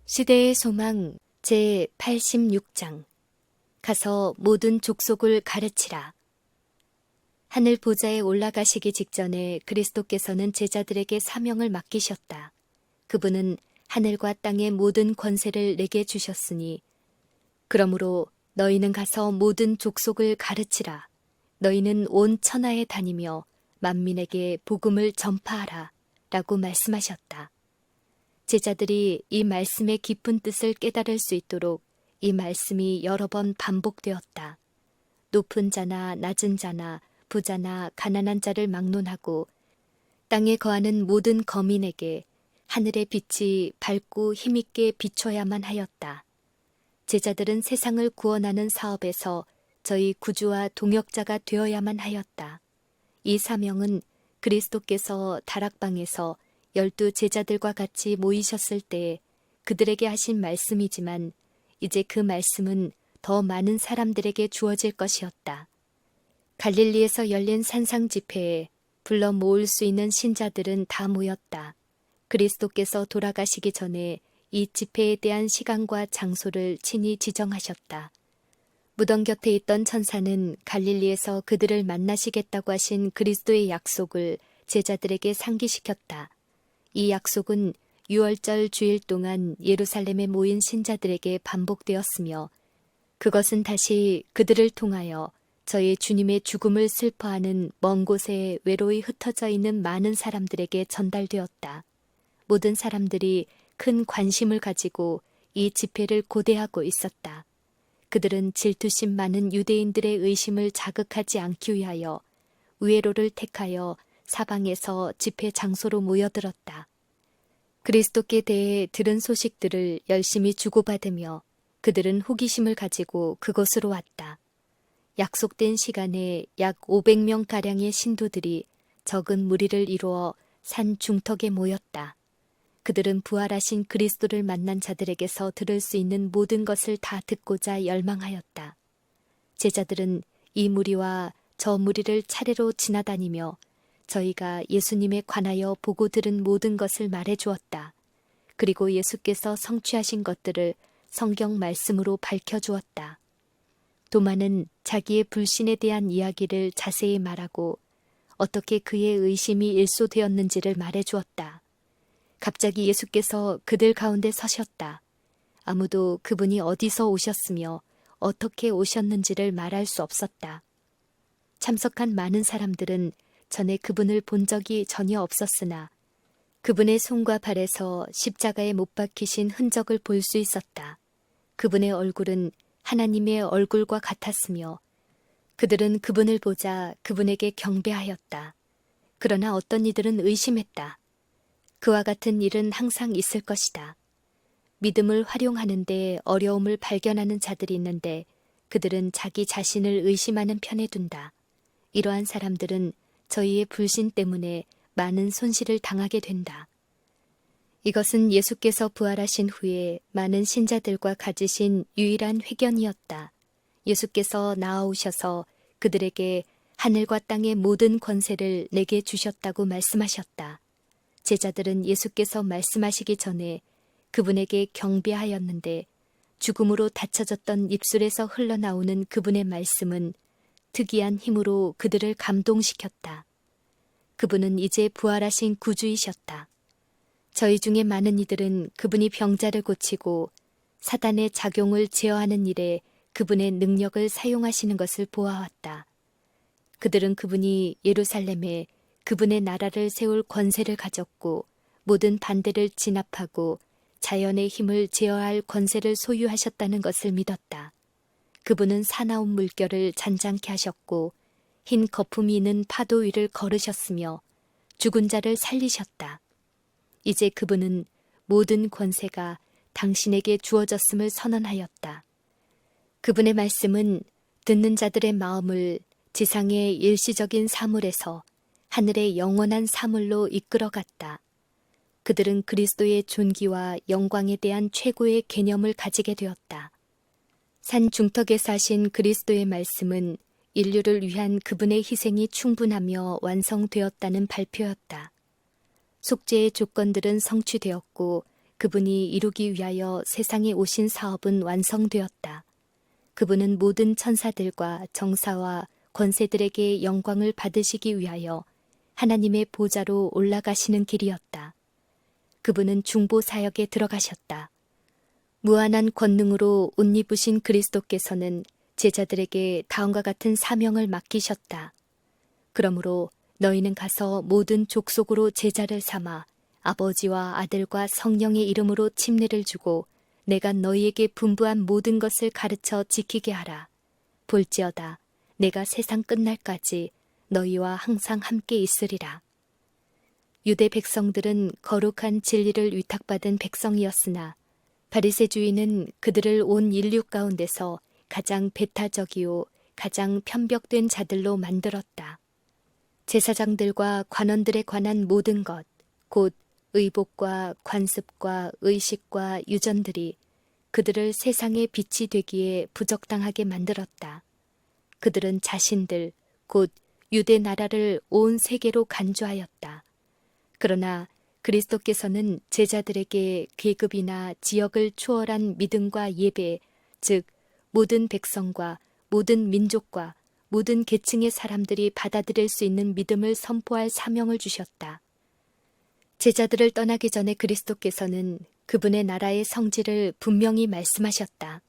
시대의 소망 제86장 가서 모든 족속을 가르치라. 하늘 보좌에 올라가시기 직전에 그리스도께서는 제자들에게 사명을 맡기셨다. 그분은 하늘과 땅의 모든 권세를 내게 주셨으니 그러므로 너희는 가서 모든 족속을 가르치라. 너희는 온 천하에 다니며 만민에게 복음을 전파하라. 라고 말씀하셨다. 제자들이 이 말씀의 깊은 뜻을 깨달을 수 있도록 이 말씀이 여러 번 반복되었다. 높은 자나 낮은 자나 부자나 가난한 자를 막론하고 땅에 거하는 모든 거민에게 하늘의 빛이 밝고 힘있게 비춰야만 하였다. 제자들은 세상을 구원하는 사업에서 저희 구주와 동역자가 되어야만 하였다. 이 사명은 그리스도께서 다락방에서 12 제자들과 같이 모이셨을 때 그들에게 하신 말씀이지만 이제 그 말씀은 더 많은 사람들에게 주어질 것이었다. 갈릴리에서 열린 산상 집회에 불러 모을 수 있는 신자들은 다 모였다. 그리스도께서 돌아가시기 전에 이 집회에 대한 시간과 장소를 친히 지정하셨다. 무덤 곁에 있던 천사는 갈릴리에서 그들을 만나시겠다고 하신 그리스도의 약속을 제자들에게 상기시켰다. 이 약속은 유월절 주일 동안 예루살렘에 모인 신자들에게 반복되었으며 그것은 다시 그들을 통하여 저희 주님의 죽음을 슬퍼하는 먼 곳에 외로이 흩어져 있는 많은 사람들에게 전달되었다. 모든 사람들이 큰 관심을 가지고 이 집회를 고대하고 있었다. 그들은 질투심 많은 유대인들의 의심을 자극하지 않기 위하여 우회로를 택하여 사방에서 집회 장소로 모여들었다. 그리스도께 대해 들은 소식들을 열심히 주고받으며 그들은 호기심을 가지고 그곳으로 왔다. 약속된 시간에 약 500명가량의 신도들이 적은 무리를 이루어 산 중턱에 모였다. 그들은 부활하신 그리스도를 만난 자들에게서 들을 수 있는 모든 것을 다 듣고자 열망하였다. 제자들은 이 무리와 저 무리를 차례로 지나다니며 저희가 예수님에 관하여 보고 들은 모든 것을 말해 주었다. 그리고 예수께서 성취하신 것들을 성경 말씀으로 밝혀 주었다. 도마는 자기의 불신에 대한 이야기를 자세히 말하고 어떻게 그의 의심이 일소되었는지를 말해 주었다. 갑자기 예수께서 그들 가운데 서셨다. 아무도 그분이 어디서 오셨으며 어떻게 오셨는지를 말할 수 없었다. 참석한 많은 사람들은 전에 그분을 본 적이 전혀 없었으나 그분의 손과 발에서 십자가에 못 박히신 흔적을 볼 수 있었다. 그분의 얼굴은 하나님의 얼굴과 같았으며 그들은 그분을 보자 그분에게 경배하였다. 그러나 어떤 이들은 의심했다. 그와 같은 일은 항상 있을 것이다. 믿음을 활용하는데 어려움을 발견하는 자들이 있는데 그들은 자기 자신을 의심하는 편에 둔다. 이러한 사람들은 저희의 불신 때문에 많은 손실을 당하게 된다. 이것은 예수께서 부활하신 후에 많은 신자들과 가지신 유일한 회견이었다. 예수께서 나아오셔서 그들에게 하늘과 땅의 모든 권세를 내게 주셨다고 말씀하셨다. 제자들은 예수께서 말씀하시기 전에 그분에게 경배하였는데 죽음으로 닫혀졌던 입술에서 흘러나오는 그분의 말씀은 특이한 힘으로 그들을 감동시켰다. 그분은 이제 부활하신 구주이셨다. 저희 중에 많은 이들은 그분이 병자를 고치고 사단의 작용을 제어하는 일에 그분의 능력을 사용하시는 것을 보아왔다. 그들은 그분이 예루살렘에 그분의 나라를 세울 권세를 가졌고 모든 반대를 진압하고 자연의 힘을 제어할 권세를 소유하셨다는 것을 믿었다. 그분은 사나운 물결을 잔잔케 하셨고 흰 거품이 있는 파도 위를 걸으셨으며 죽은 자를 살리셨다. 이제 그분은 모든 권세가 당신에게 주어졌음을 선언하였다. 그분의 말씀은 듣는 자들의 마음을 지상의 일시적인 사물에서 하늘의 영원한 사물로 이끌어갔다. 그들은 그리스도의 존귀와 영광에 대한 최고의 개념을 가지게 되었다. 산 중턱에 사신 그리스도의 말씀은 인류를 위한 그분의 희생이 충분하며 완성되었다는 발표였다. 속죄의 조건들은 성취되었고 그분이 이루기 위하여 세상에 오신 사업은 완성되었다. 그분은 모든 천사들과 정사와 권세들에게 영광을 받으시기 위하여 하나님의 보좌로 올라가시는 길이었다. 그분은 중보 사역에 들어가셨다. 무한한 권능으로 옷 입으신 그리스도께서는 제자들에게 다음과 같은 사명을 맡기셨다. 그러므로 너희는 가서 모든 족속으로 제자를 삼아 아버지와 아들과 성령의 이름으로 침례를 주고 내가 너희에게 분부한 모든 것을 가르쳐 지키게 하라. 볼지어다 내가 세상 끝날까지 너희와 항상 함께 있으리라. 유대 백성들은 거룩한 진리를 위탁받은 백성이었으나 바리새주의는 그들을 온 인류 가운데서 가장 배타적이요 가장 편벽된 자들로 만들었다. 제사장들과 관원들에 관한 모든 것, 곧 의복과 관습과 의식과 유전들이 그들을 세상의 빛이 되기에 부적당하게 만들었다. 그들은 자신들, 곧 유대 나라를 온 세계로 간주하였다. 그러나 그리스도께서는 제자들에게 계급이나 지역을 초월한 믿음과 예배, 즉 모든 백성과 모든 민족과 모든 계층의 사람들이 받아들일 수 있는 믿음을 선포할 사명을 주셨다. 제자들을 떠나기 전에 그리스도께서는 그분의 나라의 성질을 분명히 말씀하셨다.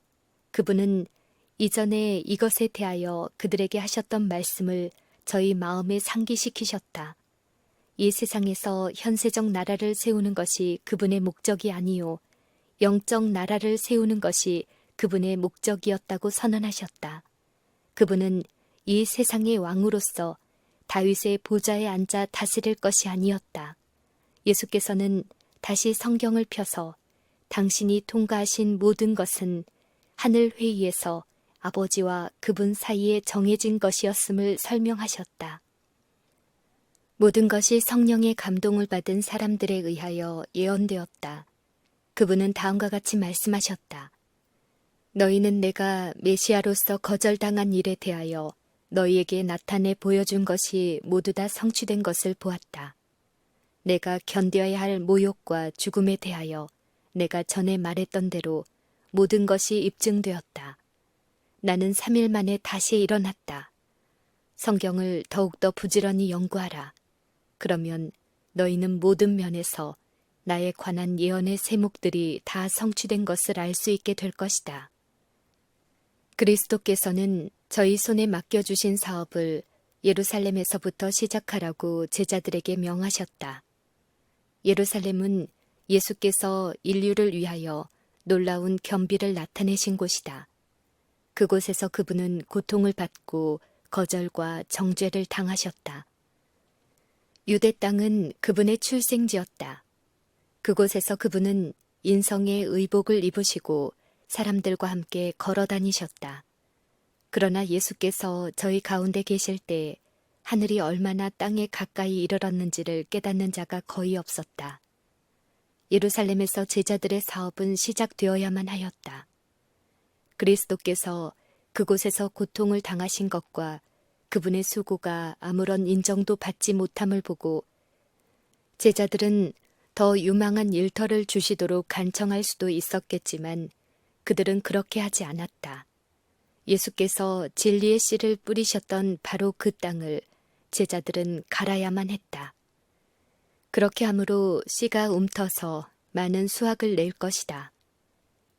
그분은 이전에 이것에 대하여 그들에게 하셨던 말씀을 저희 마음에 상기시키셨다. 이 세상에서 현세적 나라를 세우는 것이 그분의 목적이 아니요 영적 나라를 세우는 것이 그분의 목적이었다고 선언하셨다. 그분은 이 세상의 왕으로서 다윗의 보좌에 앉아 다스릴 것이 아니었다. 예수께서는 다시 성경을 펴서 당신이 통과하신 모든 것은 하늘 회의에서 아버지와 그분 사이에 정해진 것이었음을 설명하셨다. 모든 것이 성령의 감동을 받은 사람들에 의하여 예언되었다. 그분은 다음과 같이 말씀하셨다. 너희는 내가 메시아로서 거절당한 일에 대하여 너희에게 나타내 보여준 것이 모두 다 성취된 것을 보았다. 내가 견뎌야 할 모욕과 죽음에 대하여 내가 전에 말했던 대로 모든 것이 입증되었다. 나는 3일 만에 다시 일어났다. 성경을 더욱더 부지런히 연구하라. 그러면 너희는 모든 면에서 나에 관한 예언의 세목들이 다 성취된 것을 알 수 있게 될 것이다. 그리스도께서는 저희 손에 맡겨주신 사업을 예루살렘에서부터 시작하라고 제자들에게 명하셨다. 예루살렘은 예수께서 인류를 위하여 놀라운 겸비를 나타내신 곳이다. 그곳에서 그분은 고통을 받고 거절과 정죄를 당하셨다. 유대 땅은 그분의 출생지였다. 그곳에서 그분은 인성의 의복을 입으시고 사람들과 함께 걸어 다니셨다. 그러나 예수께서 저희 가운데 계실 때 하늘이 얼마나 땅에 가까이 이르렀는지를 깨닫는 자가 거의 없었다. 예루살렘에서 제자들의 사업은 시작되어야만 하였다. 그리스도께서 그곳에서 고통을 당하신 것과 그분의 수고가 아무런 인정도 받지 못함을 보고 제자들은 더 유망한 일터를 주시도록 간청할 수도 있었겠지만 그들은 그렇게 하지 않았다. 예수께서 진리의 씨를 뿌리셨던 바로 그 땅을 제자들은 갈아야만 했다. 그렇게 함으로 씨가 움터서 많은 수확을 낼 것이다.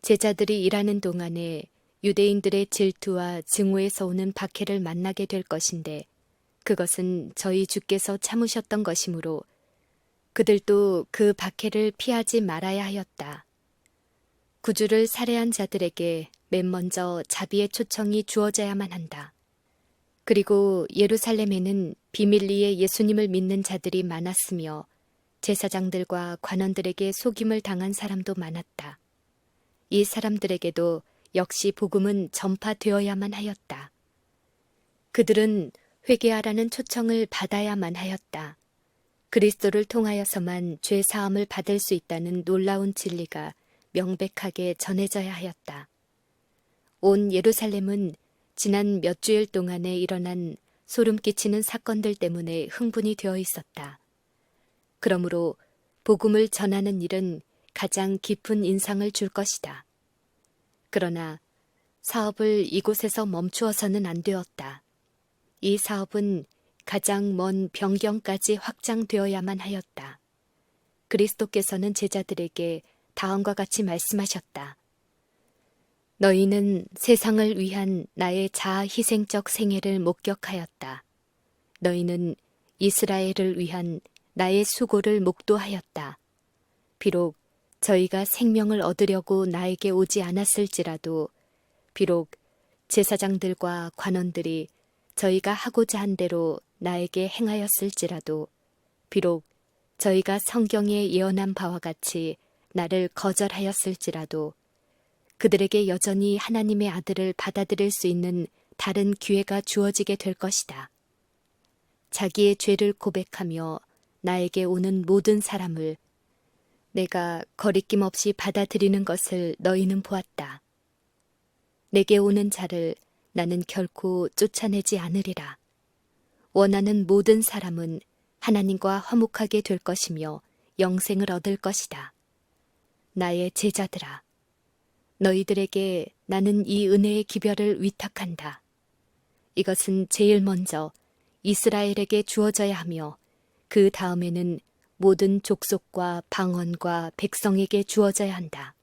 제자들이 일하는 동안에 유대인들의 질투와 증오에서 오는 박해를 만나게 될 것인데 그것은 저희 주께서 참으셨던 것이므로 그들도 그 박해를 피하지 말아야 하였다. 구주를 살해한 자들에게 맨 먼저 자비의 초청이 주어져야만 한다. 그리고 예루살렘에는 비밀리에 예수님을 믿는 자들이 많았으며 제사장들과 관원들에게 속임을 당한 사람도 많았다. 이 사람들에게도 역시 복음은 전파되어야만 하였다. 그들은 회개하라는 초청을 받아야만 하였다. 그리스도를 통하여서만 죄 사함을 받을 수 있다는 놀라운 진리가 명백하게 전해져야 하였다. 온 예루살렘은 지난 몇 주일 동안에 일어난 소름 끼치는 사건들 때문에 흥분이 되어 있었다. 그러므로 복음을 전하는 일은 가장 깊은 인상을 줄 것이다. 그러나 사업을 이곳에서 멈추어서는 안 되었다. 이 사업은 가장 먼 변경까지 확장되어야만 하였다. 그리스도께서는 제자들에게 다음과 같이 말씀하셨다. 너희는 세상을 위한 나의 자아희생적 생애를 목격하였다. 너희는 이스라엘을 위한 나의 수고를 목도하였다. 비록 저희가 생명을 얻으려고 나에게 오지 않았을지라도, 비록 제사장들과 관원들이 저희가 하고자 한 대로 나에게 행하였을지라도, 비록 저희가 성경에 예언한 바와 같이 나를 거절하였을지라도 그들에게 여전히 하나님의 아들을 받아들일 수 있는 다른 기회가 주어지게 될 것이다. 자기의 죄를 고백하며 나에게 오는 모든 사람을 내가 거리낌 없이 받아들이는 것을 너희는 보았다. 내게 오는 자를 나는 결코 쫓아내지 않으리라. 원하는 모든 사람은 하나님과 화목하게 될 것이며 영생을 얻을 것이다. 나의 제자들아, 너희들에게 나는 이 은혜의 기별을 위탁한다. 이것은 제일 먼저 이스라엘에게 주어져야 하며 그 다음에는 모든 족속과 방언과 백성에게 주어져야 한다.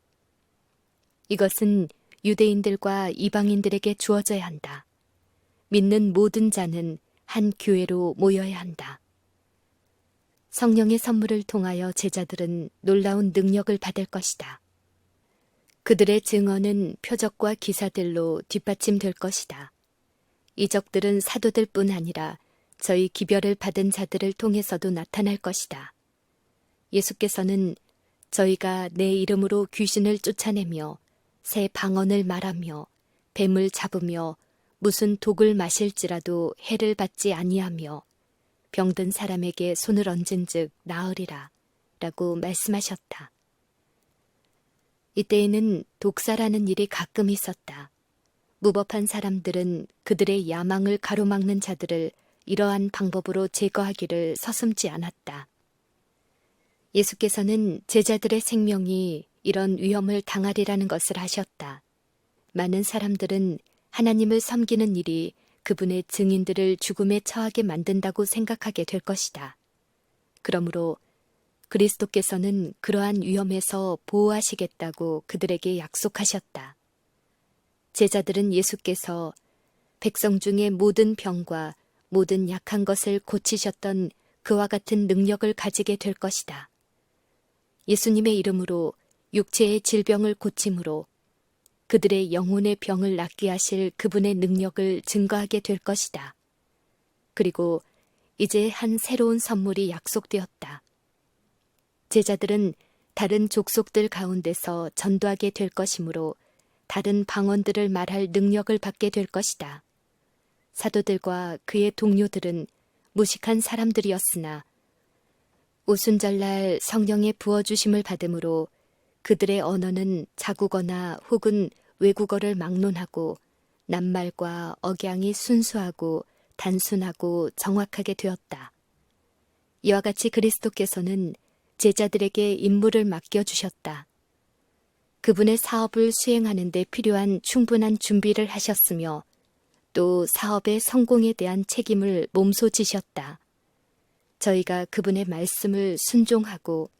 이것은 유대인들과 이방인들에게 주어져야 한다. 믿는 모든 자는 한 교회로 모여야 한다. 성령의 선물을 통하여 제자들은 놀라운 능력을 받을 것이다. 그들의 증언은 표적과 기사들로 뒷받침될 것이다. 이적들은 사도들 뿐 아니라 저희 기별을 받은 자들을 통해서도 나타날 것이다. 예수께서는 저희가 내 이름으로 귀신을 쫓아내며 새 방언을 말하며 뱀을 잡으며 무슨 독을 마실지라도 해를 받지 아니하며 병든 사람에게 손을 얹은즉 나으리라 라고 말씀하셨다. 이때에는 독사라는 일이 가끔 있었다. 무법한 사람들은 그들의 야망을 가로막는 자들을 이러한 방법으로 제거하기를 서슴지 않았다. 예수께서는 제자들의 생명이 이런 위험을 당하리라는 것을 아셨다. 많은 사람들은 하나님을 섬기는 일이 그분의 증인들을 죽음에 처하게 만든다고 생각하게 될 것이다. 그러므로 그리스도께서는 그러한 위험에서 보호하시겠다고 그들에게 약속하셨다. 제자들은 예수께서 백성 중의 모든 병과 모든 약한 것을 고치셨던 그와 같은 능력을 가지게 될 것이다. 예수님의 이름으로 육체의 질병을 고침으로 그들의 영혼의 병을 낫게 하실 그분의 능력을 증거하게 될 것이다. 그리고 이제 한 새로운 선물이 약속되었다. 제자들은 다른 족속들 가운데서 전도하게 될 것이므로 다른 방언들을 말할 능력을 받게 될 것이다. 사도들과 그의 동료들은 무식한 사람들이었으나 오순절날 성령의 부어주심을 받음으로 그들의 언어는 자국어나 혹은 외국어를 막론하고 낱말과 억양이 순수하고 단순하고 정확하게 되었다. 이와 같이 그리스도께서는 제자들에게 임무를 맡겨주셨다. 그분의 사업을 수행하는 데 필요한 충분한 준비를 하셨으며 또 사업의 성공에 대한 책임을 몸소 지셨다. 저희가 그분의 말씀을 순종하고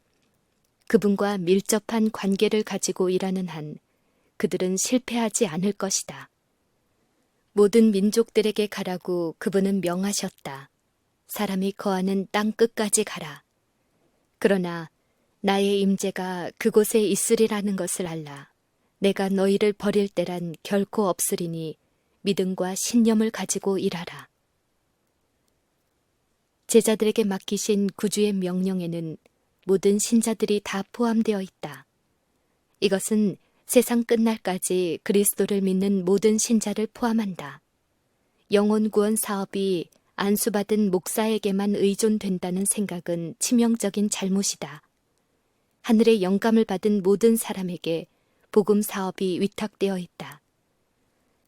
그분과 밀접한 관계를 가지고 일하는 한 그들은 실패하지 않을 것이다. 모든 민족들에게 가라고 그분은 명하셨다. 사람이 거하는 땅 끝까지 가라. 그러나 나의 임재가 그곳에 있으리라는 것을 알라. 내가 너희를 버릴 때란 결코 없으리니 믿음과 신념을 가지고 일하라. 제자들에게 맡기신 구주의 명령에는 모든 신자들이 다 포함되어 있다. 이것은 세상 끝날까지 그리스도를 믿는 모든 신자를 포함한다. 영혼 구원 사업이 안수받은 목사에게만 의존된다는 생각은 치명적인 잘못이다. 하늘의 영감을 받은 모든 사람에게 복음 사업이 위탁되어 있다.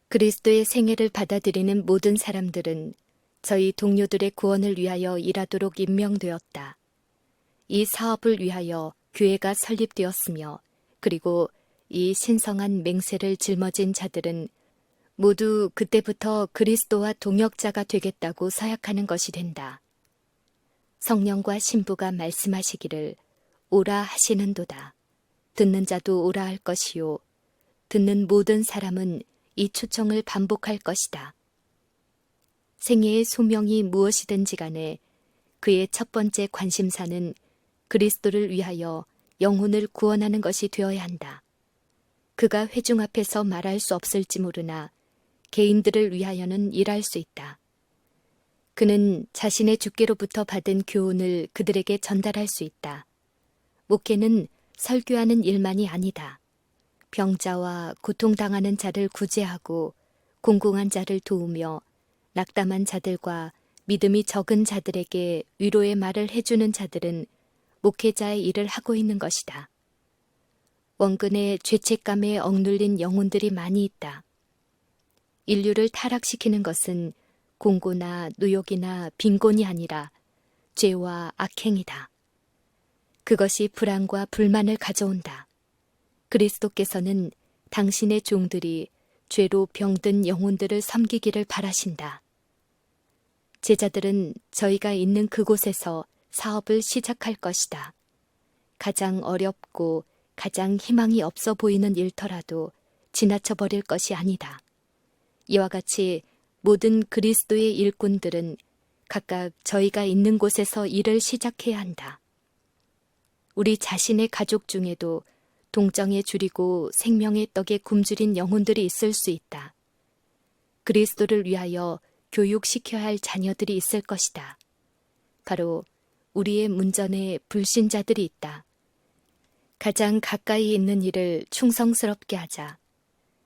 그리스도의 생애를 받아들이는 모든 사람들은 저희 동료들의 구원을 위하여 일하도록 임명되었다. 이 사업을 위하여 교회가 설립되었으며 그리고 이 신성한 맹세를 짊어진 자들은 모두 그때부터 그리스도와 동역자가 되겠다고 서약하는 것이 된다. 성령과 신부가 말씀하시기를 오라 하시는도다. 듣는 자도 오라 할 것이요 듣는 모든 사람은 이 초청을 반복할 것이다. 생애의 소명이 무엇이든지 간에 그의 첫 번째 관심사는 그리스도를 위하여 영혼을 구원하는 것이 되어야 한다. 그가 회중 앞에서 말할 수 없을지 모르나 개인들을 위하여는 일할 수 있다. 그는 자신의 주께로부터 받은 교훈을 그들에게 전달할 수 있다. 목회는 설교하는 일만이 아니다. 병자와 고통당하는 자를 구제하고 공공한 자를 도우며 낙담한 자들과 믿음이 적은 자들에게 위로의 말을 해주는 자들은 목회자의 일을 하고 있는 것이다. 원근의 죄책감에 억눌린 영혼들이 많이 있다. 인류를 타락시키는 것은 공고나 누욕이나 빈곤이 아니라 죄와 악행이다. 그것이 불안과 불만을 가져온다. 그리스도께서는 당신의 종들이 죄로 병든 영혼들을 섬기기를 바라신다. 제자들은 저희가 있는 그곳에서 사업을 시작할 것이다. 가장 어렵고 가장 희망이 없어 보이는 일터라도 지나쳐 버릴 것이 아니다. 이와 같이 모든 그리스도의 일꾼들은 각각 저희가 있는 곳에서 일을 시작해야 한다. 우리 자신의 가족 중에도 동정에 줄이고 생명의 떡에 굶주린 영혼들이 있을 수 있다. 그리스도를 위하여 교육시켜야 할 자녀들이 있을 것이다. 바로 우리의 문전에 불신자들이 있다. 가장 가까이 있는 일을 충성스럽게 하자.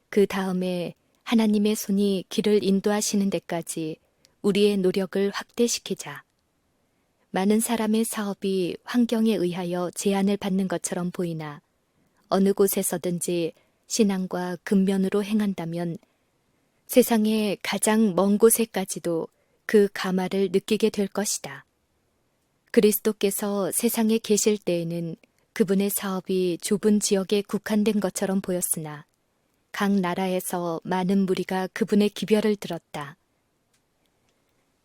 그 다음에 하나님의 손이 길을 인도하시는 데까지 우리의 노력을 확대시키자. 많은 사람의 사업이 환경에 의하여 제한을 받는 것처럼 보이나 어느 곳에서든지 신앙과 근면으로 행한다면 세상의 가장 먼 곳에까지도 그 가마를 느끼게 될 것이다. 그리스도께서 세상에 계실 때에는 그분의 사업이 좁은 지역에 국한된 것처럼 보였으나 각 나라에서 많은 무리가 그분의 기별을 들었다.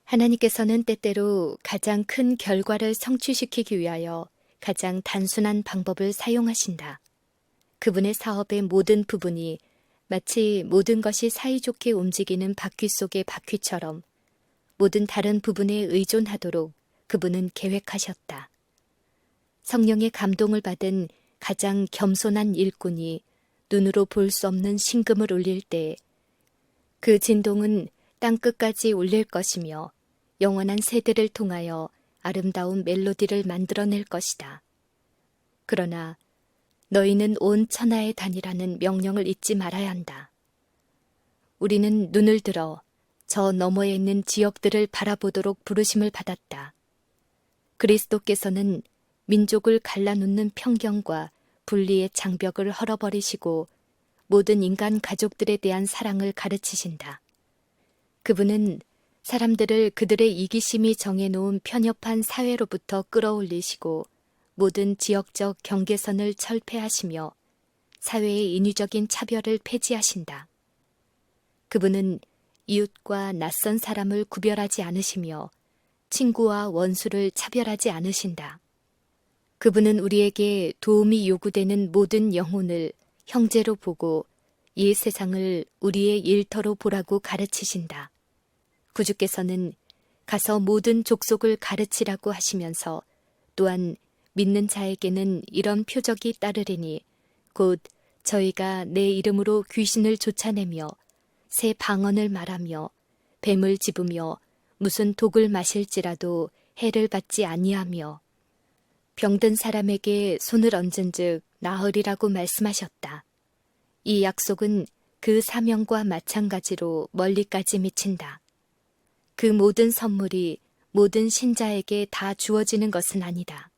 하나님께서는 때때로 가장 큰 결과를 성취시키기 위하여 가장 단순한 방법을 사용하신다. 그분의 사업의 모든 부분이 마치 모든 것이 사이좋게 움직이는 바퀴 속의 바퀴처럼 모든 다른 부분에 의존하도록 그분은 계획하셨다. 성령의 감동을 받은 가장 겸손한 일꾼이 눈으로 볼 수 없는 신금을 울릴 때 그 진동은 땅끝까지 울릴 것이며 영원한 세대를 통하여 아름다운 멜로디를 만들어낼 것이다. 그러나 너희는 온 천하에 다니라는 명령을 잊지 말아야 한다. 우리는 눈을 들어 저 너머에 있는 지역들을 바라보도록 부르심을 받았다. 그리스도께서는 민족을 갈라놓는 편견과 분리의 장벽을 헐어버리시고 모든 인간 가족들에 대한 사랑을 가르치신다. 그분은 사람들을 그들의 이기심이 정해놓은 편협한 사회로부터 끌어올리시고 모든 지역적 경계선을 철폐하시며 사회의 인위적인 차별을 폐지하신다. 그분은 이웃과 낯선 사람을 구별하지 않으시며 친구와 원수를 차별하지 않으신다. 그분은 우리에게 도움이 요구되는 모든 영혼을 형제로 보고 이 세상을 우리의 일터로 보라고 가르치신다. 구주께서는 가서 모든 족속을 가르치라고 하시면서 또한 믿는 자에게는 이런 표적이 따르리니 곧 저희가 내 이름으로 귀신을 쫓아내며 새 방언을 말하며 뱀을 집으며 무슨 독을 마실지라도 해를 받지 아니하며 병든 사람에게 손을 얹은즉 나으리라고 말씀하셨다. 이 약속은 그 사명과 마찬가지로 멀리까지 미친다. 그 모든 선물이 모든 신자에게 다 주어지는 것은 아니다.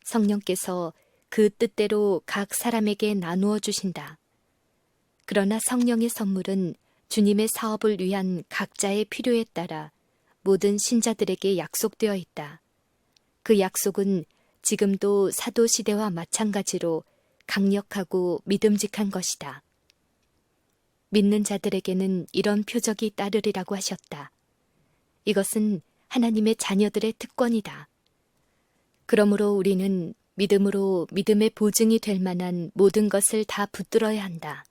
성령께서 그 뜻대로 각 사람에게 나누어 주신다. 그러나 성령의 선물은 주님의 사업을 위한 각자의 필요에 따라 모든 신자들에게 약속되어 있다. 그 약속은 지금도 사도 시대와 마찬가지로 강력하고 믿음직한 것이다. 믿는 자들에게는 이런 표적이 따르리라고 하셨다. 이것은 하나님의 자녀들의 특권이다. 그러므로 우리는 믿음으로 믿음의 보증이 될 만한 모든 것을 다 붙들어야 한다.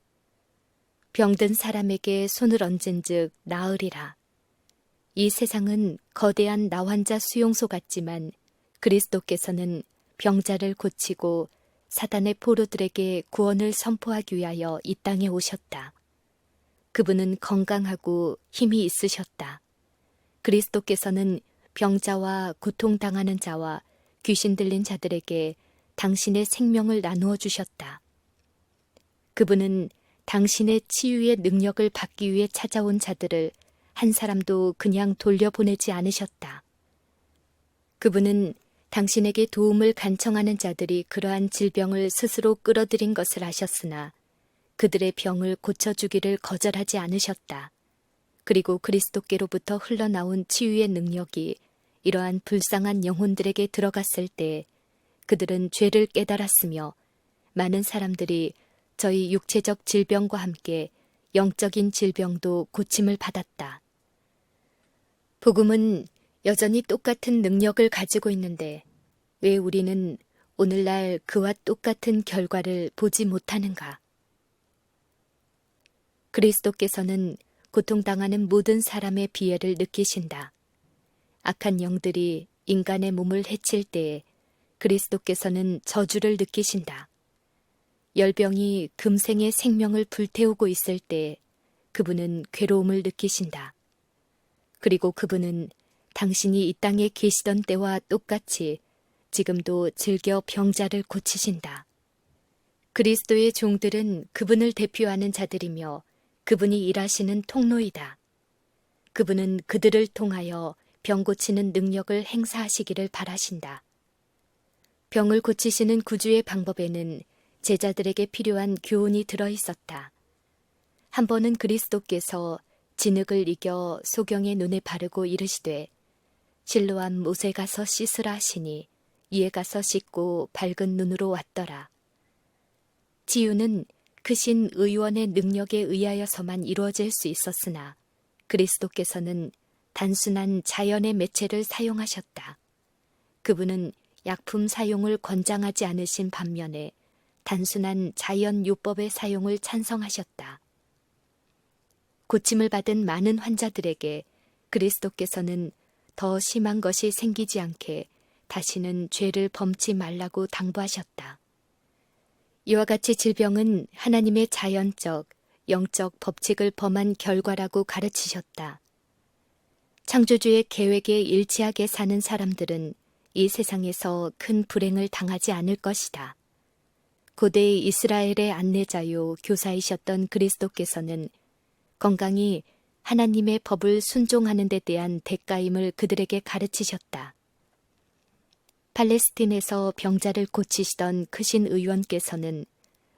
병든 사람에게 손을 얹은즉 나으리라. 이 세상은 거대한 나환자 수용소 같지만 그리스도께서는 병자를 고치고 사단의 포로들에게 구원을 선포하기 위하여 이 땅에 오셨다. 그분은 건강하고 힘이 있으셨다. 그리스도께서는 병자와 고통당하는 자와 귀신 들린 자들에게 당신의 생명을 나누어 주셨다. 그분은 당신의 치유의 능력을 받기 위해 찾아온 자들을 한 사람도 그냥 돌려보내지 않으셨다. 그분은 당신에게 도움을 간청하는 자들이 그러한 질병을 스스로 끌어들인 것을 아셨으나 그들의 병을 고쳐주기를 거절하지 않으셨다. 그리고 그리스도께로부터 흘러나온 치유의 능력이 이러한 불쌍한 영혼들에게 들어갔을 때 그들은 죄를 깨달았으며 많은 사람들이 저희 육체적 질병과 함께 영적인 질병도 고침을 받았다. 복음은 여전히 똑같은 능력을 가지고 있는데 왜 우리는 오늘날 그와 똑같은 결과를 보지 못하는가? 그리스도께서는 고통당하는 모든 사람의 비애를 느끼신다. 악한 영들이 인간의 몸을 해칠 때에 그리스도께서는 저주를 느끼신다. 열병이 금생의 생명을 불태우고 있을 때 그분은 괴로움을 느끼신다. 그리고 그분은 당신이 이 땅에 계시던 때와 똑같이 지금도 즐겨 병자를 고치신다. 그리스도의 종들은 그분을 대표하는 자들이며 그분이 일하시는 통로이다. 그분은 그들을 통하여 병 고치는 능력을 행사하시기를 바라신다. 병을 고치시는 구주의 방법에는 제자들에게 필요한 교훈이 들어있었다. 한 번은 그리스도께서 진흙을 이겨 소경의 눈에 바르고 이르시되 실로암 못에 가서 씻으라 하시니 이에 가서 씻고 밝은 눈으로 왔더라. 치유는 크신 의원의 능력에 의하여서만 이루어질 수 있었으나 그리스도께서는 단순한 자연의 매체를 사용하셨다. 그분은 약품 사용을 권장하지 않으신 반면에 단순한 자연 요법의 사용을 찬성하셨다. 고침을 받은 많은 환자들에게 그리스도께서는 더 심한 것이 생기지 않게 다시는 죄를 범치 말라고 당부하셨다. 이와 같이 질병은 하나님의 자연적, 영적 법칙을 범한 결과라고 가르치셨다. 창조주의 계획에 일치하게 사는 사람들은 이 세상에서 큰 불행을 당하지 않을 것이다. 고대의 이스라엘의 안내자요 교사이셨던 그리스도께서는 건강이 하나님의 법을 순종하는 데 대한 대가임을 그들에게 가르치셨다. 팔레스틴에서 병자를 고치시던 크신 의원께서는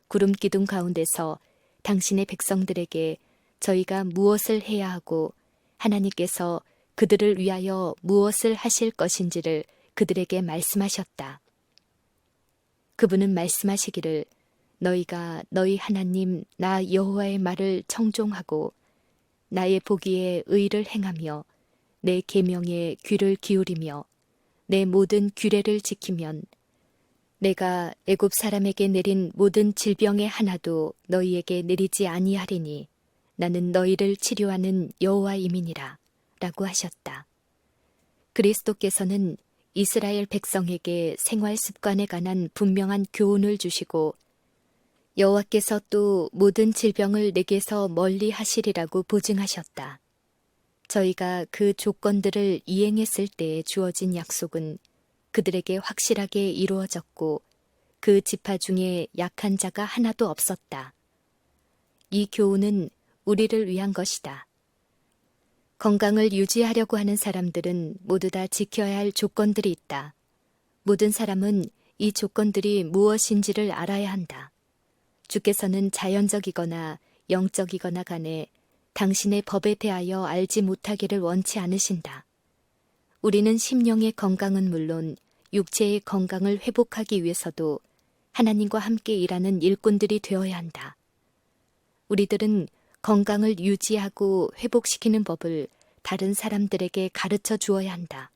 구름 기둥 가운데서 당신의 백성들에게 저희가 무엇을 해야 하고 하나님께서 그들을 위하여 무엇을 하실 것인지를 그들에게 말씀하셨다. 그분은 말씀하시기를 너희가 너희 하나님 나 여호와의 말을 청종하고 나의 보기에 의를 행하며 내 계명에 귀를 기울이며 내 모든 규례를 지키면 내가 애굽 사람에게 내린 모든 질병의 하나도 너희에게 내리지 아니하리니 나는 너희를 치료하는 여호와임이니라 라고 하셨다. 그리스도께서는 이스라엘 백성에게 생활 습관에 관한 분명한 교훈을 주시고 여호와께서 또 모든 질병을 내게서 멀리 하시리라고 보증하셨다. 저희가 그 조건들을 이행했을 때에 주어진 약속은 그들에게 확실하게 이루어졌고 그 지파 중에 약한 자가 하나도 없었다. 이 교훈은 우리를 위한 것이다. 건강을 유지하려고 하는 사람들은 모두 다 지켜야 할 조건들이 있다. 모든 사람은 이 조건들이 무엇인지를 알아야 한다. 주께서는 자연적이거나 영적이거나 간에 당신의 법에 대하여 알지 못하기를 원치 않으신다. 우리는 심령의 건강은 물론 육체의 건강을 회복하기 위해서도 하나님과 함께 일하는 일꾼들이 되어야 한다. 우리들은 건강을 유지하고 회복시키는 법을 다른 사람들에게 가르쳐 주어야 한다.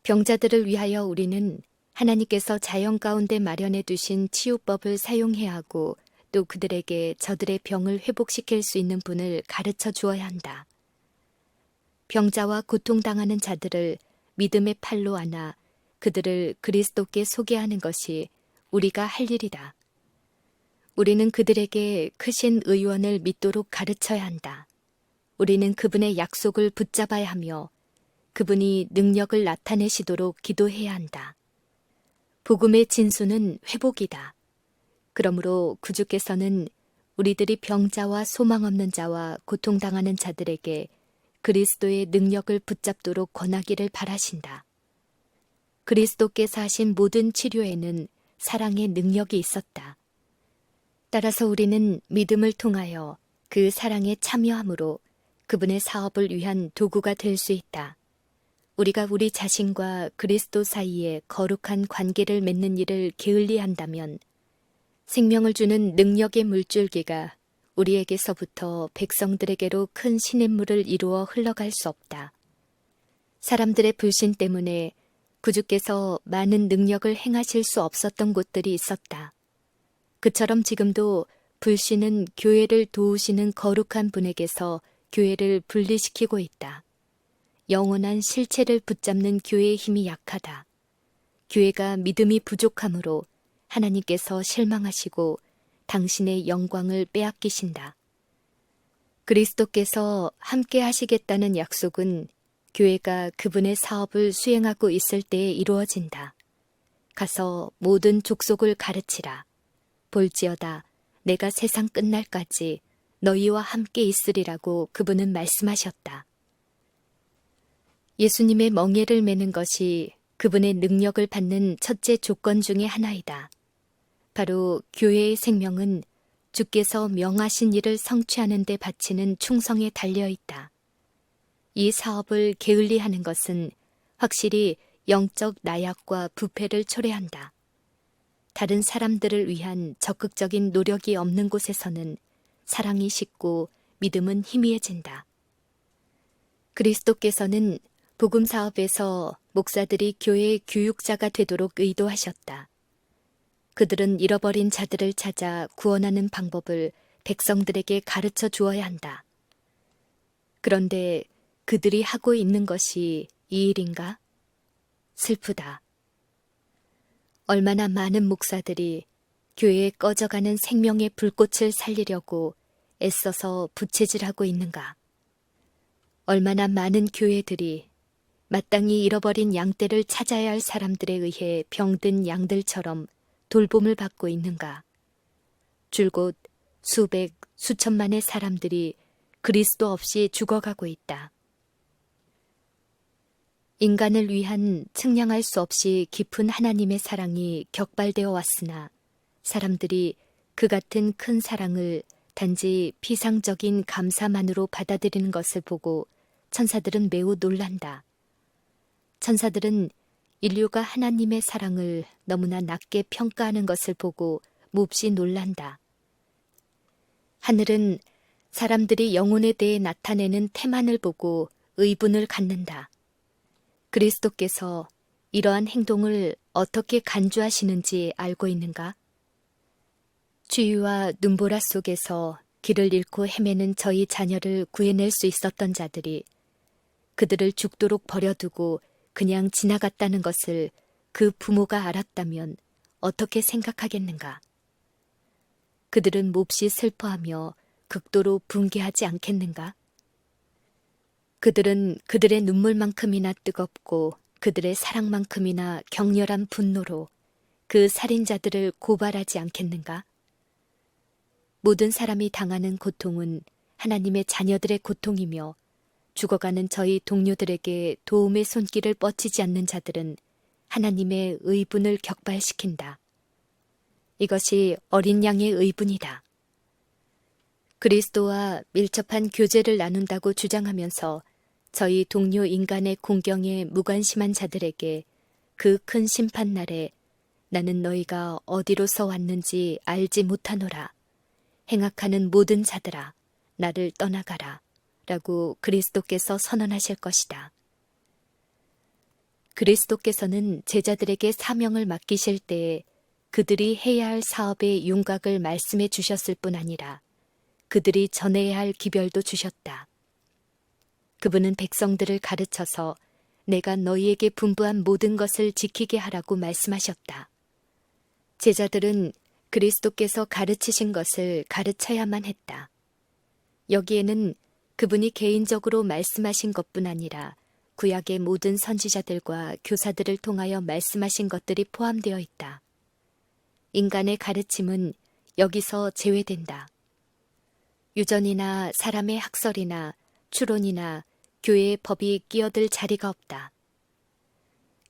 병자들을 위하여 우리는 하나님께서 자연 가운데 마련해 두신 치유법을 사용해야 하고 또 그들에게 저들의 병을 회복시킬 수 있는 분을 가르쳐 주어야 한다. 병자와 고통당하는 자들을 믿음의 팔로 안아 그들을 그리스도께 소개하는 것이 우리가 할 일이다. 우리는 그들에게 크신 의원을 믿도록 가르쳐야 한다. 우리는 그분의 약속을 붙잡아야 하며 그분이 능력을 나타내시도록 기도해야 한다. 복음의 진수는 회복이다. 그러므로 구주께서는 우리들이 병자와 소망 없는 자와 고통당하는 자들에게 그리스도의 능력을 붙잡도록 권하기를 바라신다. 그리스도께서 하신 모든 치료에는 사랑의 능력이 있었다. 따라서 우리는 믿음을 통하여 그 사랑에 참여함으로 그분의 사업을 위한 도구가 될 수 있다. 우리가 우리 자신과 그리스도 사이에 거룩한 관계를 맺는 일을 게을리한다면 생명을 주는 능력의 물줄기가 우리에게서부터 백성들에게로 큰 시냇물을 이루어 흘러갈 수 없다. 사람들의 불신 때문에 구주께서 많은 능력을 행하실 수 없었던 곳들이 있었다. 그처럼 지금도 불신은 교회를 도우시는 거룩한 분에게서 교회를 분리시키고 있다. 영원한 실체를 붙잡는 교회의 힘이 약하다. 교회가 믿음이 부족함으로 하나님께서 실망하시고 당신의 영광을 빼앗기신다. 그리스도께서 함께 하시겠다는 약속은 교회가 그분의 사업을 수행하고 있을 때에 이루어진다. 가서 모든 족속을 가르치라. 볼지어다 내가 세상 끝날까지 너희와 함께 있으리라고 그분은 말씀하셨다. 예수님의 멍에를 매는 것이 그분의 능력을 받는 첫째 조건 중의 하나이다. 바로 교회의 생명은 주께서 명하신 일을 성취하는 데 바치는 충성에 달려있다. 이 사업을 게을리하는 것은 확실히 영적 나약과 부패를 초래한다. 다른 사람들을 위한 적극적인 노력이 없는 곳에서는 사랑이 식고 믿음은 희미해진다. 그리스도께서는 복음 사업에서 목사들이 교회의 교육자가 되도록 의도하셨다. 그들은 잃어버린 자들을 찾아 구원하는 방법을 백성들에게 가르쳐 주어야 한다. 그런데 그들이 하고 있는 것이 이 일인가? 슬프다. 얼마나 많은 목사들이 교회에 꺼져가는 생명의 불꽃을 살리려고 애써서 부채질하고 있는가? 얼마나 많은 교회들이 마땅히 잃어버린 양떼를 찾아야 할 사람들에 의해 병든 양들처럼 돌봄을 받고 있는가? 줄곧 수백, 수천만의 사람들이 그리스도 없이 죽어가고 있다. 인간을 위한 측량할 수 없이 깊은 하나님의 사랑이 격발되어 왔으나 사람들이 그 같은 큰 사랑을 단지 피상적인 감사만으로 받아들이는 것을 보고 천사들은 매우 놀란다. 천사들은 인류가 하나님의 사랑을 너무나 낮게 평가하는 것을 보고 몹시 놀란다. 하늘은 사람들이 영혼에 대해 나타내는 태만을 보고 의분을 갖는다. 그리스도께서 이러한 행동을 어떻게 간주하시는지 알고 있는가? 추위와 눈보라 속에서 길을 잃고 헤매는 저희 자녀를 구해낼 수 있었던 자들이 그들을 죽도록 버려두고 그냥 지나갔다는 것을 그 부모가 알았다면 어떻게 생각하겠는가? 그들은 몹시 슬퍼하며 극도로 분개하지 않겠는가? 그들은 그들의 눈물만큼이나 뜨겁고 그들의 사랑만큼이나 격렬한 분노로 그 살인자들을 고발하지 않겠는가? 모든 사람이 당하는 고통은 하나님의 자녀들의 고통이며 죽어가는 저희 동료들에게 도움의 손길을 뻗치지 않는 자들은 하나님의 의분을 격발시킨다. 이것이 어린 양의 의분이다. 그리스도와 밀접한 교제를 나눈다고 주장하면서 저희 동료 인간의 공경에 무관심한 자들에게 그 큰 심판날에 나는 너희가 어디로서 왔는지 알지 못하노라. 행악하는 모든 자들아, 나를 떠나가라. 라고 그리스도께서 선언하실 것이다. 그리스도께서는 제자들에게 사명을 맡기실 때에 그들이 해야 할 사업의 윤곽을 말씀해 주셨을 뿐 아니라 그들이 전해야 할 기별도 주셨다. 그분은 백성들을 가르쳐서 내가 너희에게 분부한 모든 것을 지키게 하라고 말씀하셨다. 제자들은 그리스도께서 가르치신 것을 가르쳐야만 했다. 여기에는 그분이 개인적으로 말씀하신 것뿐 아니라 구약의 모든 선지자들과 교사들을 통하여 말씀하신 것들이 포함되어 있다. 인간의 가르침은 여기서 제외된다. 유전이나 사람의 학설이나 추론이나 교회의 법이 끼어들 자리가 없다.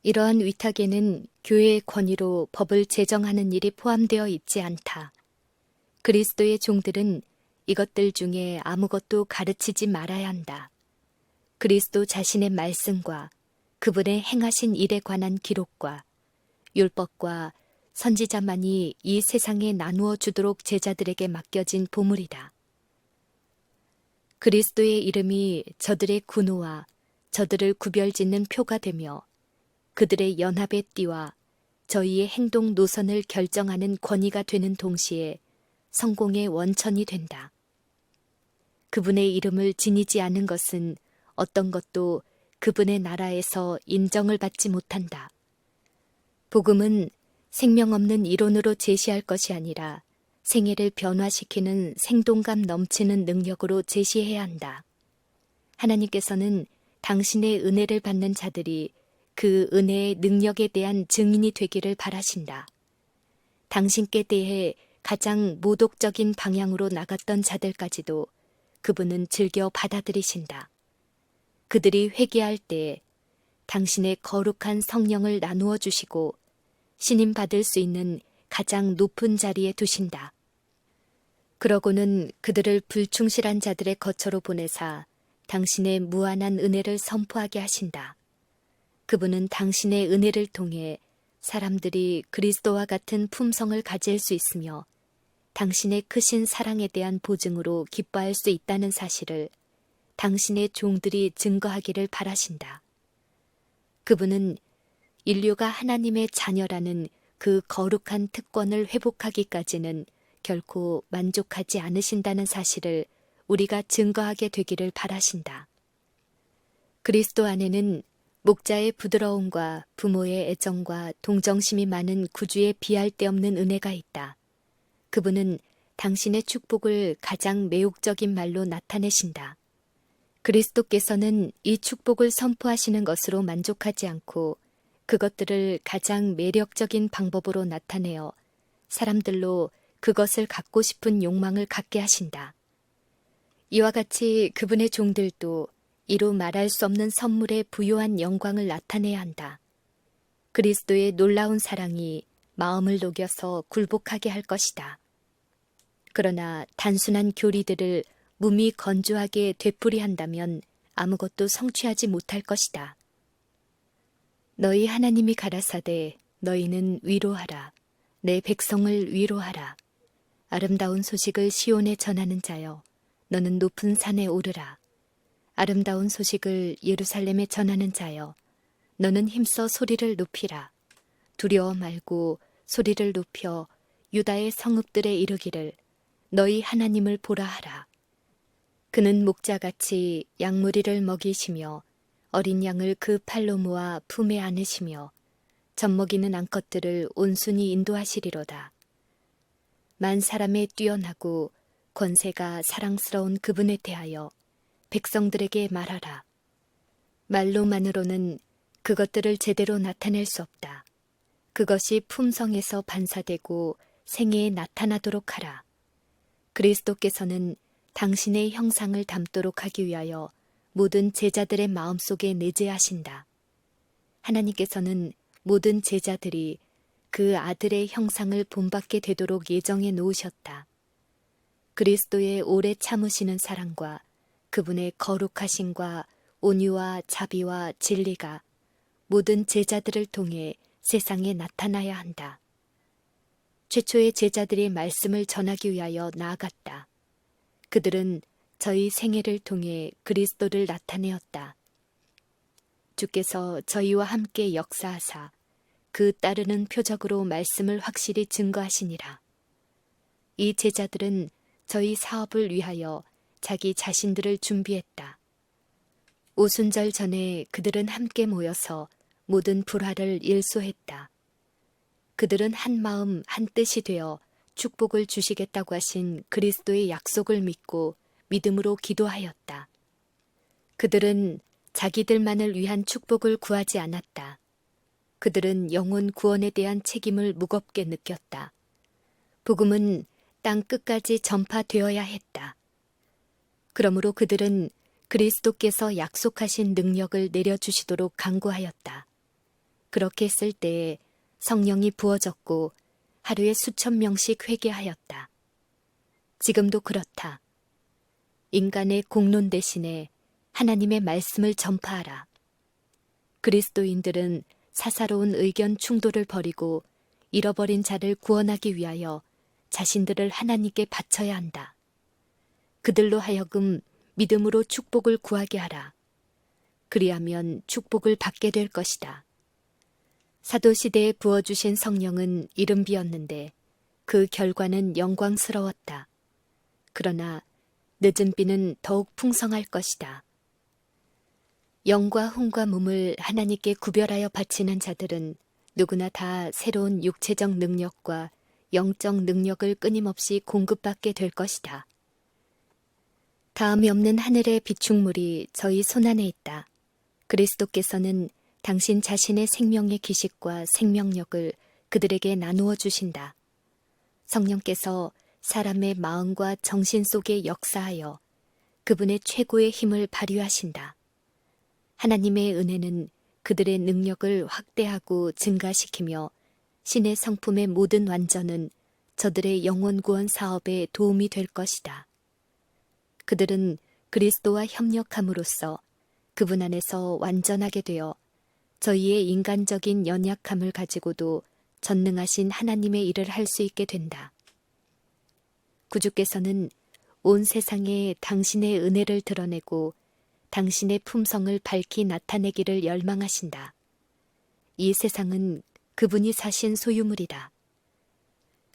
이러한 위탁에는 교회의 권위로 법을 제정하는 일이 포함되어 있지 않다. 그리스도의 종들은 이것들 중에 아무것도 가르치지 말아야 한다. 그리스도 자신의 말씀과 그분의 행하신 일에 관한 기록과 율법과 선지자만이 이 세상에 나누어 주도록 제자들에게 맡겨진 보물이다. 그리스도의 이름이 저들의 군호와 저들을 구별짓는 표가 되며 그들의 연합의 띠와 저희의 행동 노선을 결정하는 권위가 되는 동시에 성공의 원천이 된다. 그분의 이름을 지니지 않은 것은 어떤 것도 그분의 나라에서 인정을 받지 못한다. 복음은 생명 없는 이론으로 제시할 것이 아니라 생애를 변화시키는 생동감 넘치는 능력으로 제시해야 한다. 하나님께서는 당신의 은혜를 받는 자들이 그 은혜의 능력에 대한 증인이 되기를 바라신다. 당신께 대해 가장 모독적인 방향으로 나갔던 자들까지도 그분은 즐겨 받아들이신다. 그들이 회개할 때에 당신의 거룩한 성령을 나누어 주시고 신임 받을 수 있는 가장 높은 자리에 두신다. 그러고는 그들을 불충실한 자들의 거처로 보내사 당신의 무한한 은혜를 선포하게 하신다. 그분은 당신의 은혜를 통해 사람들이 그리스도와 같은 품성을 가질 수 있으며 당신의 크신 사랑에 대한 보증으로 기뻐할 수 있다는 사실을 당신의 종들이 증거하기를 바라신다. 그분은 인류가 하나님의 자녀라는 그 거룩한 특권을 회복하기까지는 결코 만족하지 않으신다는 사실을 우리가 증거하게 되기를 바라신다. 그리스도 안에는 목자의 부드러움과 부모의 애정과 동정심이 많은 구주의 비할 데 없는 은혜가 있다. 그분은 당신의 축복을 가장 매혹적인 말로 나타내신다. 그리스도께서는 이 축복을 선포하시는 것으로 만족하지 않고 그것들을 가장 매력적인 방법으로 나타내어 사람들로 그것을 갖고 싶은 욕망을 갖게 하신다. 이와 같이 그분의 종들도 이루 말할 수 없는 선물의 부요한 영광을 나타내야 한다. 그리스도의 놀라운 사랑이 마음을 녹여서 굴복하게 할 것이다. 그러나 단순한 교리들을 몸이 건조하게 되풀이한다면 아무것도 성취하지 못할 것이다. 너희 하나님이 가라사대 너희는 위로하라. 내 백성을 위로하라. 아름다운 소식을 시온에 전하는 자여 너는 높은 산에 오르라. 아름다운 소식을 예루살렘에 전하는 자여 너는 힘써 소리를 높이라. 두려워 말고 소리를 높여 유다의 성읍들에 이르기를 너희 하나님을 보라 하라. 그는 목자같이 양무리를 먹이시며 어린 양을 그 팔로 모아 품에 안으시며 젖먹이는 암컷들을 온순히 인도하시리로다. 만 사람에 뛰어나고 권세가 사랑스러운 그분에 대하여 백성들에게 말하라. 말로만으로는 그것들을 제대로 나타낼 수 없다. 그것이 품성에서 반사되고 생애에 나타나도록 하라. 그리스도께서는 당신의 형상을 담도록 하기 위하여 모든 제자들의 마음속에 내재하신다. 하나님께서는 모든 제자들이 그 아들의 형상을 본받게 되도록 예정해 놓으셨다. 그리스도의 오래 참으시는 사랑과 그분의 거룩하심과 온유와 자비와 진리가 모든 제자들을 통해 세상에 나타나야 한다. 최초의 제자들이 말씀을 전하기 위하여 나아갔다. 그들은 저희 생애를 통해 그리스도를 나타내었다. 주께서 저희와 함께 역사하사 그 따르는 표적으로 말씀을 확실히 증거하시니라. 이 제자들은 저희 사업을 위하여 자기 자신들을 준비했다. 오순절 전에 그들은 함께 모여서 모든 불화를 일소했다. 그들은 한 마음 한 뜻이 되어 축복을 주시겠다고 하신 그리스도의 약속을 믿고 믿음으로 기도하였다. 그들은 자기들만을 위한 축복을 구하지 않았다. 그들은 영혼 구원에 대한 책임을 무겁게 느꼈다. 복음은 땅 끝까지 전파되어야 했다. 그러므로 그들은 그리스도께서 약속하신 능력을 내려주시도록 간구하였다. 그렇게 했을 때에 성령이 부어졌고 하루에 수천 명씩 회개하였다. 지금도 그렇다. 인간의 공론 대신에 하나님의 말씀을 전파하라. 그리스도인들은 사사로운 의견 충돌을 버리고 잃어버린 자를 구원하기 위하여 자신들을 하나님께 바쳐야 한다. 그들로 하여금 믿음으로 축복을 구하게 하라. 그리하면 축복을 받게 될 것이다. 사도시대에 부어주신 성령은 이른비였는데 그 결과는 영광스러웠다. 그러나 늦은 비는 더욱 풍성할 것이다. 영과 혼과 몸을 하나님께 구별하여 바치는 자들은 누구나 다 새로운 육체적 능력과 영적 능력을 끊임없이 공급받게 될 것이다. 다음이 없는 하늘의 비축물이 저희 손안에 있다. 그리스도께서는 당신 자신의 생명의 기식과 생명력을 그들에게 나누어 주신다. 성령께서 사람의 마음과 정신 속에 역사하여 그분의 최고의 힘을 발휘하신다. 하나님의 은혜는 그들의 능력을 확대하고 증가시키며 신의 성품의 모든 완전은 저들의 영혼 구원 사업에 도움이 될 것이다. 그들은 그리스도와 협력함으로써 그분 안에서 완전하게 되어 저희의 인간적인 연약함을 가지고도 전능하신 하나님의 일을 할 수 있게 된다. 구주께서는 온 세상에 당신의 은혜를 드러내고 당신의 품성을 밝히 나타내기를 열망하신다. 이 세상은 그분이 사신 소유물이다.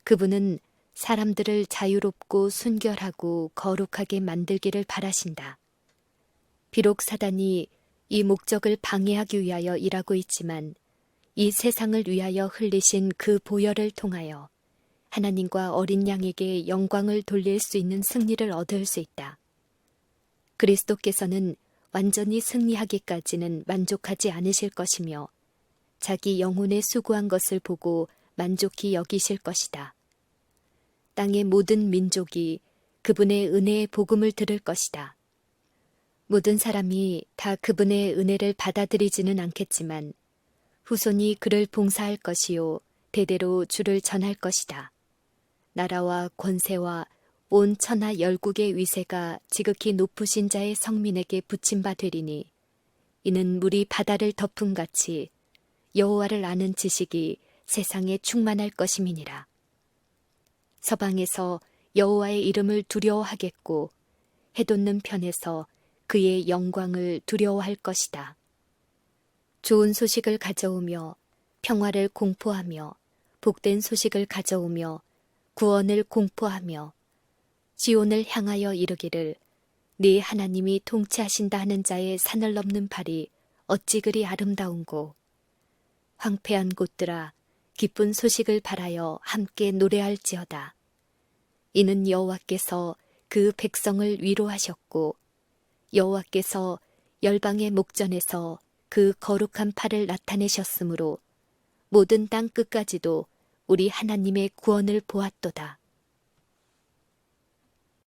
그분은 사람들을 자유롭고 순결하고 거룩하게 만들기를 바라신다. 비록 사단이 이 목적을 방해하기 위하여 일하고 있지만 이 세상을 위하여 흘리신 그 보혈을 통하여 하나님과 어린 양에게 영광을 돌릴 수 있는 승리를 얻을 수 있다. 그리스도께서는 완전히 승리하기까지는 만족하지 않으실 것이며 자기 영혼에 수고한 것을 보고 만족히 여기실 것이다. 땅의 모든 민족이 그분의 은혜의 복음을 들을 것이다. 모든 사람이 다 그분의 은혜를 받아들이지는 않겠지만 후손이 그를 봉사할 것이요 대대로 주를 전할 것이다. 나라와 권세와 온 천하 열국의 위세가 지극히 높으신 자의 성민에게 붙임바 되리니 이는 물이 바다를 덮음같이 여호와를 아는 지식이 세상에 충만할 것임이니라. 서방에서 여호와의 이름을 두려워하겠고 해돋는 편에서 그의 영광을 두려워할 것이다. 좋은 소식을 가져오며 평화를 공포하며 복된 소식을 가져오며 구원을 공포하며 지온을 향하여 이르기를 네 하나님이 통치하신다 하는 자의 산을 넘는 발이 어찌 그리 아름다운고 황폐한 곳들아 기쁜 소식을 바라여 함께 노래할지어다. 이는 여호와께서 그 백성을 위로하셨고 여호와께서 열방의 목전에서 그 거룩한 팔을 나타내셨으므로 모든 땅 끝까지도 우리 하나님의 구원을 보았도다.